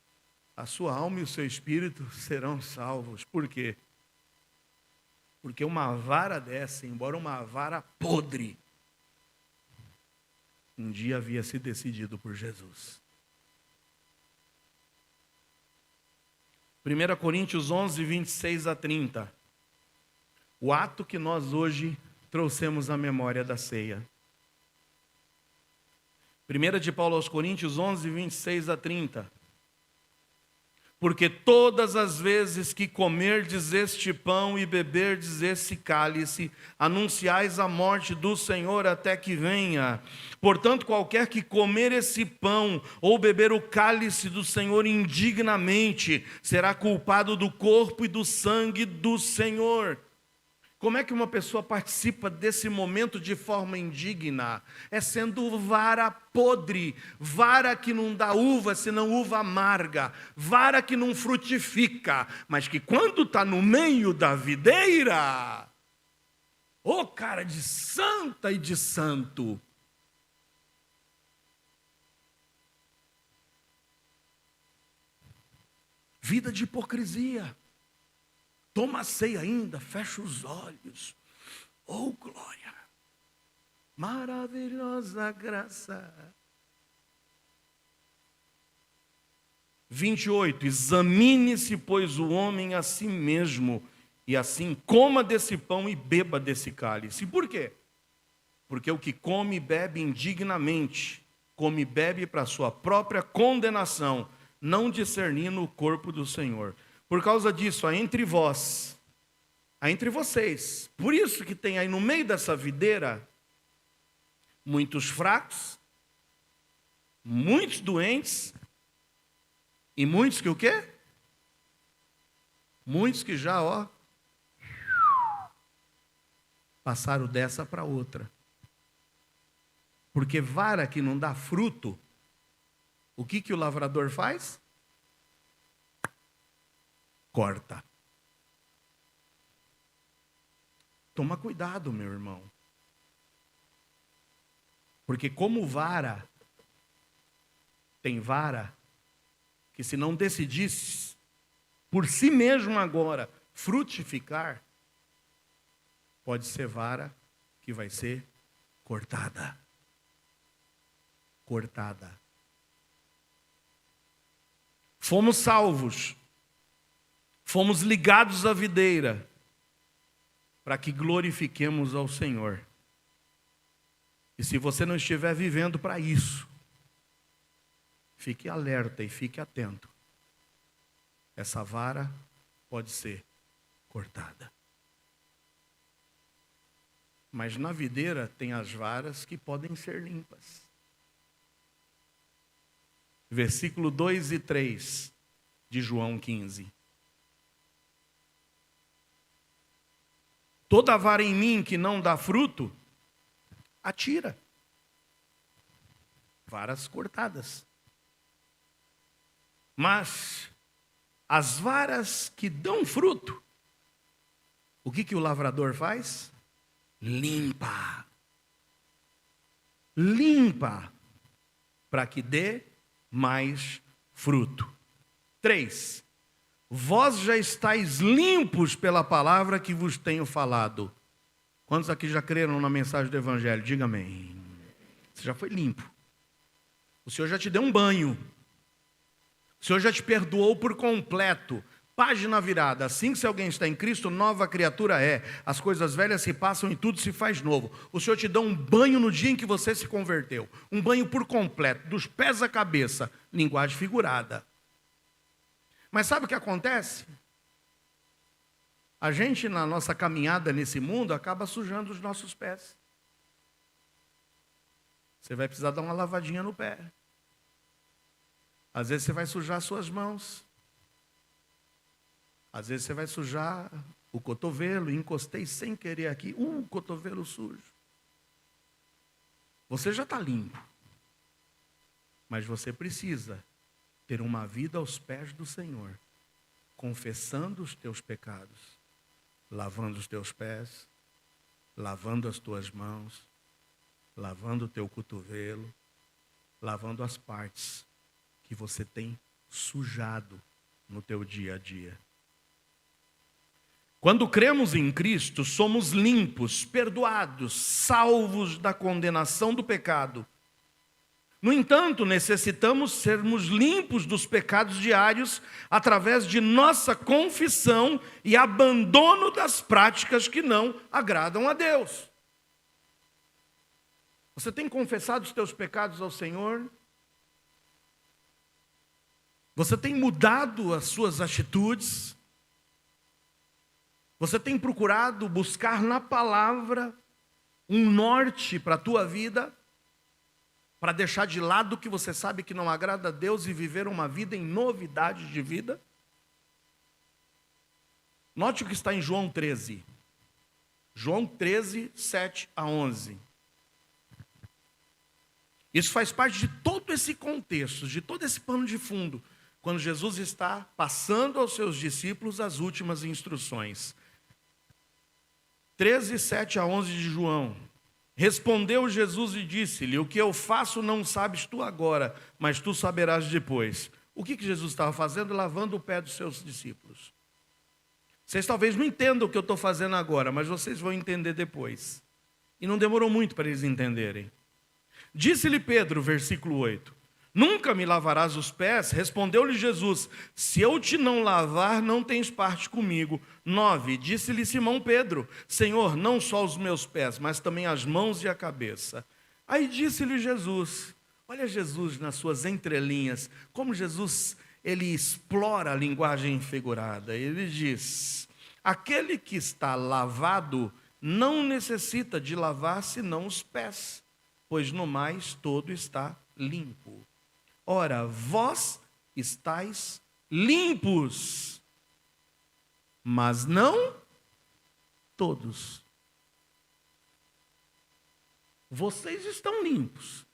a sua alma e o seu espírito serão salvos. Por quê? Porque uma vara dessa, embora uma vara podre, um dia havia sido decidido por Jesus. 1 Coríntios 11, 26 a 30. O ato que nós hoje trouxemos à memória da ceia. 1 de Paulo aos Coríntios 11, 26 a 30. Porque todas as vezes que comerdes este pão e beberdes esse cálice, anunciais a morte do Senhor até que venha. Portanto, qualquer que comer esse pão ou beber o cálice do Senhor indignamente, será culpado do corpo e do sangue do Senhor. Como é que uma pessoa participa desse momento de forma indigna? É sendo vara podre, vara que não dá uva, senão uva amarga, vara que não frutifica, mas que quando está no meio da videira, ô cara de santa e de santo. Vida de hipocrisia. Toma a ceia ainda, fecha os olhos. Oh, glória! Maravilhosa graça. 28. Examine-se, pois, o homem a si mesmo, e assim coma desse pão e beba desse cálice. Por quê? Porque o que come e bebe indignamente, come e bebe para a sua própria condenação, não discernindo o corpo do Senhor. Por causa disso, há entre vós, há entre vocês, por isso que tem aí no meio dessa videira, muitos fracos, muitos doentes, e muitos que o quê? Muitos que já, passaram dessa para outra. Porque vara que não dá fruto, o que o lavrador faz? Corta. Toma cuidado, meu irmão. Porque como vara, tem vara, que se não decidisse por si mesmo agora frutificar, pode ser vara que vai ser cortada. cortada. Fomos salvos, fomos ligados à videira, para que glorifiquemos ao Senhor. E se você não estiver vivendo para isso, fique alerta e fique atento. Essa vara pode ser cortada. Mas na videira tem as varas que podem ser limpas. Versículo 2 e 3 de João 15. Toda vara em mim que não dá fruto, atira. Varas cortadas. Mas as varas que dão fruto, o que o lavrador faz? Limpa. Limpa, para que dê mais fruto. 3. Vós já estáis limpos pela palavra que vos tenho falado. Quantos aqui já creram na mensagem do Evangelho? Diga amém. Você já foi limpo. O Senhor já te deu um banho. O Senhor já te perdoou por completo. Página virada. Assim que se alguém está em Cristo, nova criatura é. As coisas velhas se passam e tudo se faz novo. O Senhor te dá um banho no dia em que você se converteu. Um banho por completo, dos pés à cabeça. Linguagem figurada. Mas sabe o que acontece? A gente, na nossa caminhada nesse mundo, acaba sujando os nossos pés. Você vai precisar dar uma lavadinha no pé. Às vezes você vai sujar as suas mãos. Às vezes você vai sujar o cotovelo. Encostei sem querer aqui. Cotovelo sujo. Você já está limpo. Mas você precisa ter uma vida aos pés do Senhor, confessando os teus pecados, lavando os teus pés, lavando as tuas mãos, lavando o teu cotovelo, lavando as partes que você tem sujado no teu dia a dia. Quando cremos em Cristo, somos limpos, perdoados, salvos da condenação do pecado. No entanto, necessitamos sermos limpos dos pecados diários através de nossa confissão e abandono das práticas que não agradam a Deus. Você tem confessado os teus pecados ao Senhor? Você tem mudado as suas atitudes? Você tem procurado buscar na palavra um norte para a tua vida? Para deixar de lado o que você sabe que não agrada a Deus e viver uma vida em novidade de vida? Note o que está em João 13. João 13, 7 a 11. Isso faz parte de todo esse contexto, de todo esse pano de fundo, quando Jesus está passando aos seus discípulos as últimas instruções. 13, 7 a 11 de João. Respondeu Jesus e disse-lhe: o que eu faço não sabes tu agora, mas tu saberás depois. O que Jesus estava fazendo? Lavando o pé dos seus discípulos. Vocês talvez não entendam o que eu estou fazendo agora, mas vocês vão entender depois. E não demorou muito para eles entenderem. Disse-lhe Pedro, versículo 8: nunca me lavarás os pés? Respondeu-lhe Jesus: se eu te não lavar, não tens parte comigo. 9, disse-lhe Simão Pedro: Senhor, não só os meus pés, mas também as mãos e a cabeça. Aí disse-lhe Jesus, olha Jesus nas suas entrelinhas, como Jesus, ele explora a linguagem figurada. Ele diz: aquele que está lavado não necessita de lavar senão os pés, pois no mais todo está limpo. Ora, vós estáis limpos, mas não todos. Vocês estão limpos,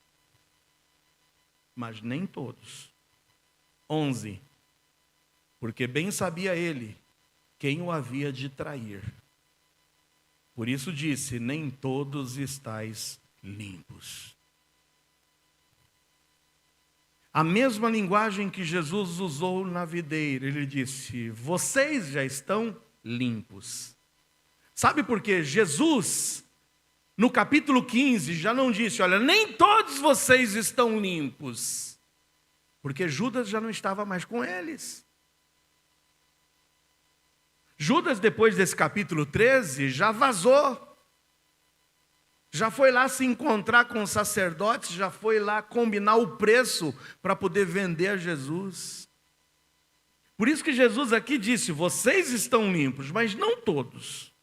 mas nem todos. 11. Porque bem sabia ele quem o havia de trair. Por isso disse: nem todos estáis limpos. A mesma linguagem que Jesus usou na videira, ele disse: vocês já estão limpos. Sabe por quê? Jesus No capítulo 15, já não disse, olha, nem todos vocês estão limpos, porque Judas já não estava mais com eles. Judas, depois desse capítulo 13, já vazou. Já foi lá se encontrar com os sacerdotes, já foi lá combinar o preço para poder vender a Jesus. Por isso que Jesus aqui disse, vocês estão limpos, mas não todos.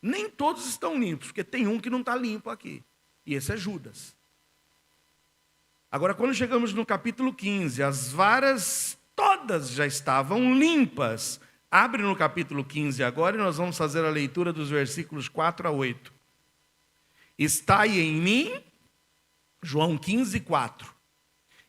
Nem todos estão limpos, porque tem um que não está limpo aqui. E esse é Judas. Agora, quando chegamos no capítulo 15, as varas todas já estavam limpas. Abre no capítulo 15 agora e nós vamos fazer a leitura dos versículos 4 a 8. Estai em mim, João 15, 4.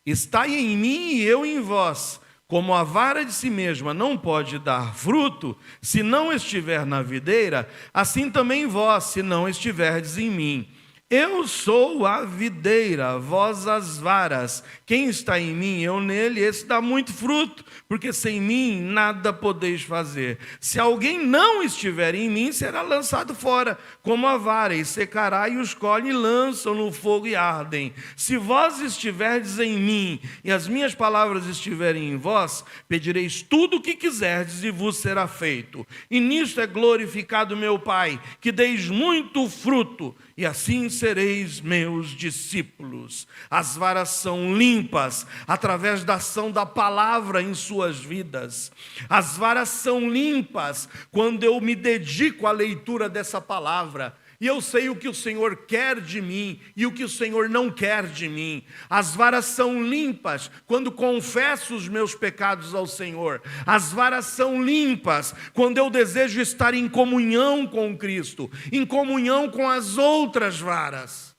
Estai em mim e eu em vós. Como a vara de si mesma não pode dar fruto, se não estiver na videira, assim também vós, se não estiverdes em mim. Eu sou a videira, vós as varas. Quem está em mim, eu nele, esse dá muito fruto, porque sem mim nada podeis fazer. Se alguém não estiver em mim, será lançado fora, como a vara, e secará, e os colhem e lançam no fogo e ardem. Se vós estiverdes em mim, e as minhas palavras estiverem em vós, pedireis tudo o que quiserdes, e vos será feito. E nisto é glorificado meu Pai, que deis muito fruto, e assim sereis meus discípulos. As varas são limpas através da ação da palavra em suas vidas. As varas são limpas quando eu me dedico à leitura dessa palavra. E eu sei o que o Senhor quer de mim e o que o Senhor não quer de mim. As varas são limpas quando confesso os meus pecados ao Senhor. As varas são limpas quando eu desejo estar em comunhão com Cristo, em comunhão com as outras varas.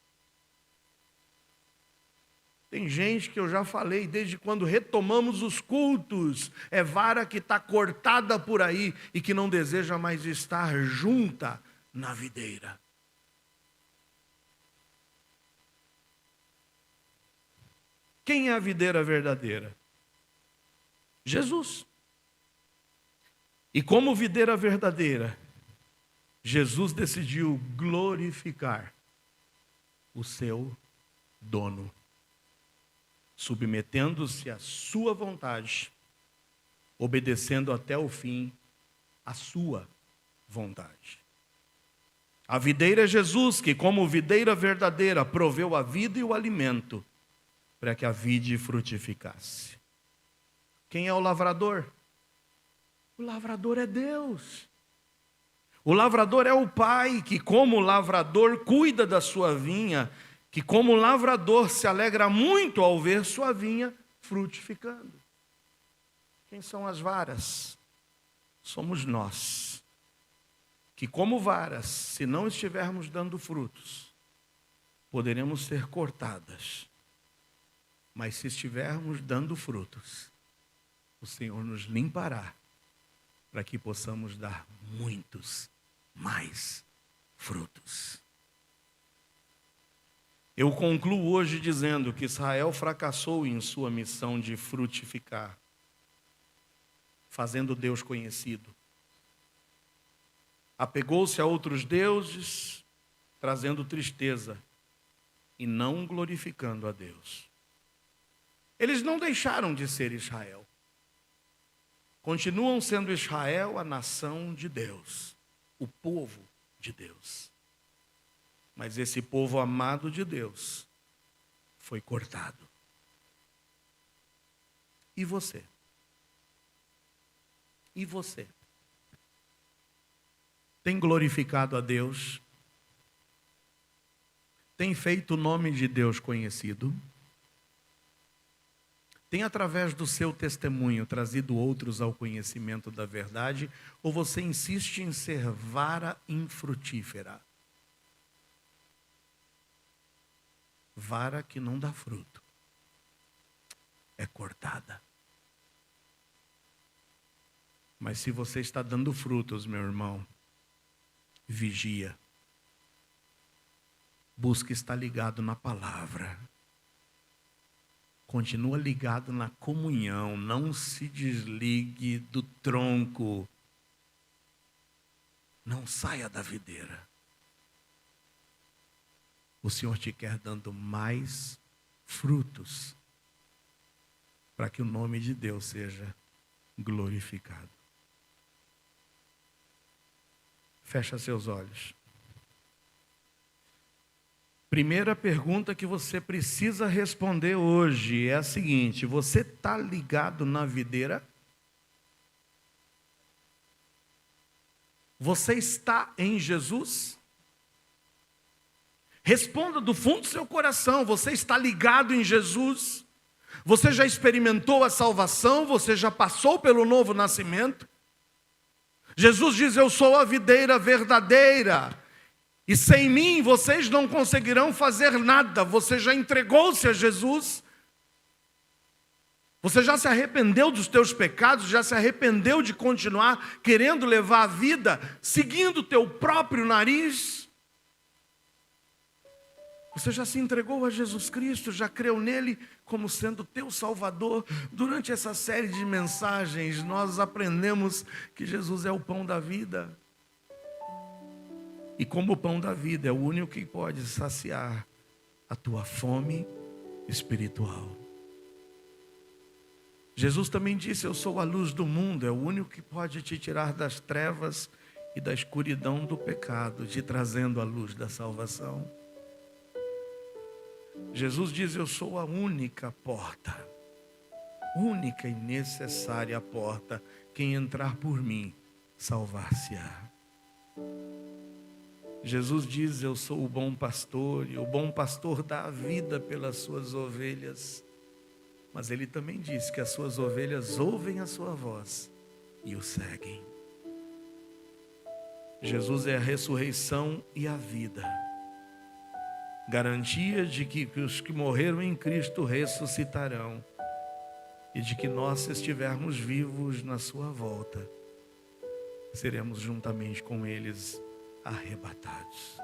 Tem gente que eu já falei, desde quando retomamos os cultos, é vara que está cortada por aí e que não deseja mais estar junta na videira. Quem é a videira verdadeira? Jesus. E como videira verdadeira, Jesus decidiu glorificar o seu dono, submetendo-se à sua vontade, obedecendo até o fim a sua vontade. A videira é Jesus, que como videira verdadeira proveu a vida e o alimento para que a vide frutificasse. Quem é o lavrador? O lavrador é Deus. O lavrador é o Pai, que como lavrador cuida da sua vinha, que como lavrador se alegra muito ao ver sua vinha frutificando. Quem são as varas? Somos nós, que como varas, se não estivermos dando frutos, poderemos ser cortadas. Mas se estivermos dando frutos, o Senhor nos limpará, para que possamos dar muitos mais frutos. Eu concluo hoje dizendo que Israel fracassou em sua missão de frutificar, fazendo Deus conhecido. Apegou-se a outros deuses, trazendo tristeza e não glorificando a Deus. Eles não deixaram de ser Israel. Continuam sendo Israel a nação de Deus, o povo de Deus. Mas esse povo amado de Deus foi cortado. E você? E você? Tem glorificado a Deus? Tem feito o nome de Deus conhecido? Tem, através do seu testemunho, trazido outros ao conhecimento da verdade? Ou você insiste em ser vara infrutífera? Vara que não dá fruto. É cortada. Mas se você está dando frutos, meu irmão, vigia. Busque estar ligado na palavra. Continua ligado na comunhão, não se desligue do tronco. Não saia da videira. o Senhor te quer dando mais frutos, para que o nome de Deus seja glorificado. Fecha seus olhos. Primeira pergunta que você precisa responder hoje é a seguinte: você está ligado na videira? Você está em Jesus? Responda do fundo do seu coração: você está ligado em Jesus? Você já experimentou a salvação? Você já passou pelo novo nascimento? Jesus diz: eu sou a videira verdadeira, e sem mim vocês não conseguirão fazer nada. Você já entregou-se a Jesus? Você já se arrependeu dos teus pecados? Já se arrependeu de continuar querendo levar a vida seguindo o teu próprio nariz? Você já se entregou a Jesus Cristo? Já creu nele como sendo teu Salvador? Durante essa série de mensagens, nós aprendemos que Jesus é o pão da vida. E como o pão da vida é o único que pode saciar a tua fome espiritual. Jesus também disse: eu sou a luz do mundo. É o único que pode te tirar das trevas e da escuridão do pecado, te trazendo a luz da salvação. Jesus diz: eu sou a única porta, única e necessária porta. Quem entrar por mim, salvar-se-á. Jesus diz: eu sou o bom pastor, e o bom pastor dá a vida pelas suas ovelhas. Mas ele também diz que as suas ovelhas ouvem a sua voz e o seguem. Jesus é a ressurreição e a vida. Garantia de que os que morreram em Cristo ressuscitarão, e de que nós, se estivermos vivos na sua volta, seremos juntamente com eles arrebatados.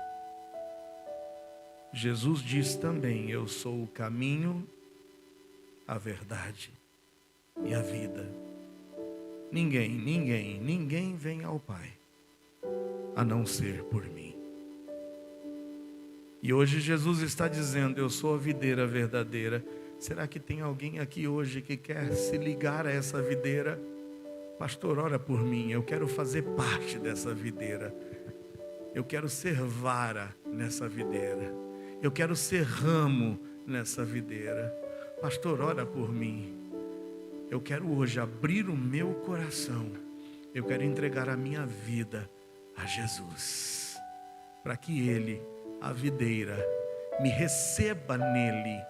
Jesus diz também: eu sou o caminho, a verdade e a vida. Ninguém vem ao Pai a não ser por mim. E hoje Jesus está dizendo: eu sou a videira verdadeira. Será que tem alguém aqui hoje que quer se ligar a essa videira? Pastor, ora por mim, eu quero fazer parte dessa videira. Eu quero ser vara nessa videira. Eu quero ser ramo nessa videira. Pastor, ora por mim. Eu quero hoje abrir o meu coração. Eu quero entregar a minha vida a Jesus, para que Ele, a videira, me receba nele,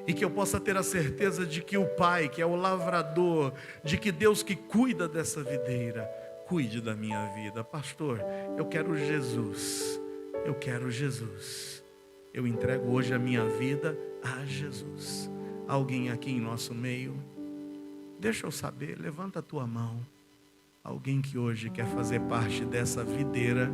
e que eu possa ter a certeza de que o Pai, que é o lavrador, de que Deus que cuida dessa videira, cuide da minha vida. Pastor, eu quero Jesus, eu quero Jesus. Eu entrego hoje a minha vida a Jesus. Alguém aqui em nosso meio? Deixa eu saber, levanta a tua mão. Alguém que hoje quer fazer parte dessa videira.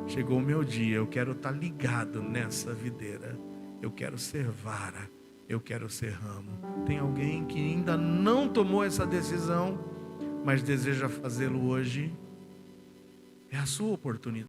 Chegou o meu dia, eu quero estar ligado nessa videira. Eu quero ser vara, eu quero ser ramo. Tem alguém que ainda não tomou essa decisão, mas deseja fazê-lo hoje? É a sua oportunidade.